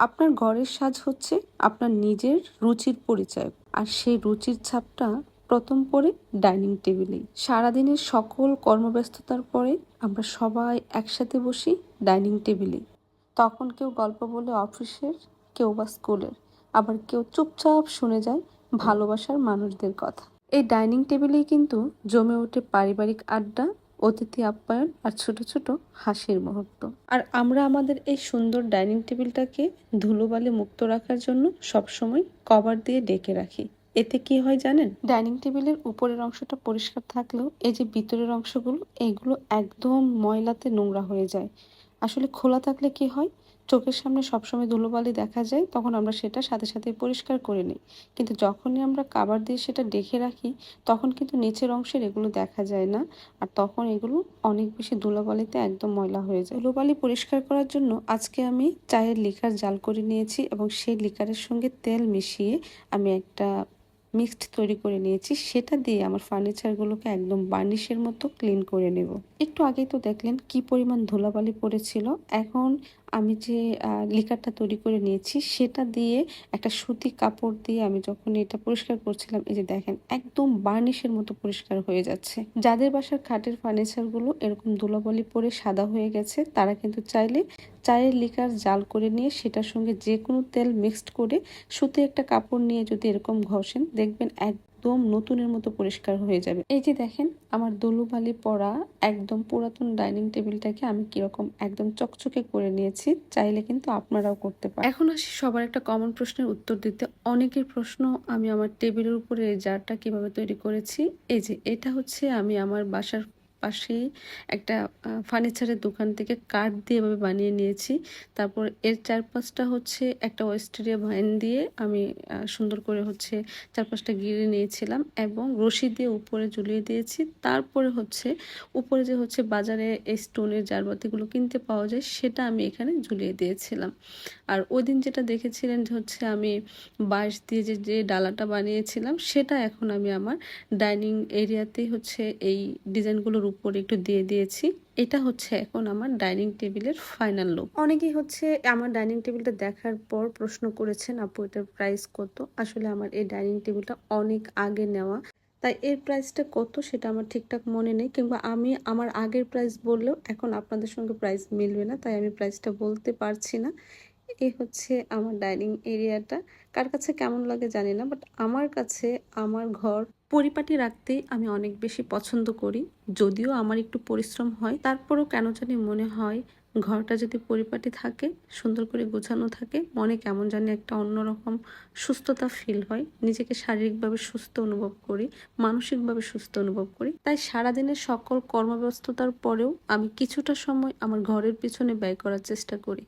আপনার ঘরের সাজ হচ্ছে আপনার নিজের রুচির পরিচয়, আর সেই রুচির ছাপটা প্রথম পড়ে ডাইনিং টেবিলেই। সারাদিনের সকল কর্মব্যস্ততার পরে আমরা সবাই একসাথে বসি ডাইনিং টেবিলে। তখন কেউ গল্প বলে অফিসের, কেউ বা স্কুলের, আবার কেউ চুপচাপ শুনে যায় ভালোবাসার মানুষদের কথা। এই ডাইনিং টেবিলেই কিন্তু জমে ওঠে পারিবারিক আড্ডা, অতিথি আপ্যায়ন আর ছোট ছোট হাসির মুহূর্ত। আর আমরা আমাদের এই সুন্দর ডাইনিং টেবিলটাকে ধুলোবালি মুক্ত রাখার জন্য সবসময় কভার দিয়ে ডেকে রাখি। এতে কি হয় জানেন? ডাইনিং টেবিলের উপরের অংশটা পরিষ্কার থাকলেও এই যে ভিতরের অংশগুলো, এইগুলো একদম ময়লাতে নোংরা হয়ে যায়। আসলে খোলা থাকলে কি হয়, চোখের সামনে সবসময় ধুলোবালি দেখা যায়, তখন আমরা সেটা সাথে সাথে পরিষ্কার করে নিই। কিন্তু যখনই আমরা কাভার দিয়ে সেটা ঢেকে রাখি, তখন কিন্তু নিচের অংশের এগুলো দেখা যায় না, আর তখন এগুলো অনেক বেশি ধুলোবালিতে একদম ময়লা হয়ে যায়। ধুলোবালি পরিষ্কার করার জন্য আজকে আমি চায়ের লিকার জাল করে নিয়েছি এবং সেই লিকারের সঙ্গে তেল মিশিয়ে আমি একটা মিক্সড তৈরি করে নিয়েছি। সেটা দিয়ে আমার ফার্নিচারগুলোকে একদম বার্নিশের মতো ক্লিন করে নেব। একটু আগেই তো দেখলেন কি পরিমাণ ধুলাবালি পড়েছিল। এখন আমি যে লিকারটা তৈরি করে নিয়েছি সেটা দিয়ে একটা সুতি কাপড় দিয়ে আমি যখন এটা পরিষ্কার করছিলাম, এই যে দেখেন একদম বার্নিশের মতো পরিষ্কার হয়ে যাচ্ছে। যাদের বাসার খাটের ফার্নিচারগুলো এরকম ধুলাবালি পরে সাদা হয়ে গেছে, তারা কিন্তু চাইলে চায়ের লিকার জাল করে নিয়ে সেটার সঙ্গে যে কোনো তেল মিক্সড করে সুতি একটা কাপড় নিয়ে যদি এরকম ঘষেন, দেখবেন একদম নতুনের মতো পরিষ্কার হয়ে যাবে। এই যে দেখেন আমার ধুলোবালি পড়া একদম পুরাতন ডাইনিং টেবিলটাকে আমি কিরকম একদম চকচকে করে নিয়েছি। চাইলে কিন্তু আপনারাও করতে পারেন। এখন আসি সবার একটা কমন প্রশ্নের উত্তর দিতে। অনেকের প্রশ্ন, আমি আমার টেবিলের উপরে এই জারটা কিভাবে তৈরি করেছি। এই যে এটা হচ্ছে আমি আমার বাসার পাশেই একটা ফার্নিচারের দোকান থেকে কাঠ দিয়ে এভাবে বানিয়ে নিয়েছি। তারপর এর চারপাশটা হচ্ছে একটা ওয়েস্টেরিয়া ভাইন দিয়ে আমি সুন্দর করে হচ্ছে চারপাশটা ঘিরে নিয়েছিলাম এবং রশি দিয়ে উপরে ঝুলিয়ে দিয়েছি। তারপরে হচ্ছে উপরে যে হচ্ছে বাজারে এই স্টোনের জারবাতিগুলো কিনতে পাওয়া যায়, সেটা আমি এখানে ঝুলিয়ে দিয়েছিলাম। আর ওই দিন যেটা দেখেছিলেন যে হচ্ছে আমি বাঁশ দিয়ে যে ডালাটা বানিয়েছিলাম, সেটা এখন আমি আমার ডাইনিং এরিয়াতেই হচ্ছে এই ডিজাইনগুলোর উপরে একটু দিয়ে দিয়েছি। এটা হচ্ছে এখন আমার ডাইনিং টেবিলের ফাইনাল লুক। অনেকেই হচ্ছে আমার ডাইনিং টেবিলটা দেখার পর প্রশ্ন করেছেন, আপু এটার প্রাইস কত? আসলে আমার এই ডাইনিং টেবিলটা অনেক আগে নেওয়া, তাই এর প্রাইসটা কত সেটা আমার ঠিকঠাক মনে নেই, কিংবা আমি আমার আগের প্রাইস বললেও এখন আপনাদের সঙ্গে প্রাইস মিলবে না, তাই আমি প্রাইসটা বলতে পারছি না। এই হচ্ছে আমার ডাইনিং এরিয়াটা। কার কাছে কেমন লাগে জানি না, বাট আমার কাছে আমার ঘর পরিপাটি রাখতেই আমি অনেক বেশি পছন্দ করি। যদিও আমার একটু পরিশ্রম হয়, তারপরও কেন জানি মনে হয় ঘরটা যদি পরিপাটি থাকে, সুন্দর করে গোছানো থাকে, মনে কেমন জানি একটা অন্যরকম সুস্থতা ফিল হয়। নিজেকে শারীরিকভাবে সুস্থ অনুভব করি, মানসিকভাবে সুস্থ অনুভব করি। তাই সারাদিনের সকল কর্মব্যস্ততার পরেও আমি কিছুটা সময় আমার ঘরের পিছনে ব্যয় করার চেষ্টা করি।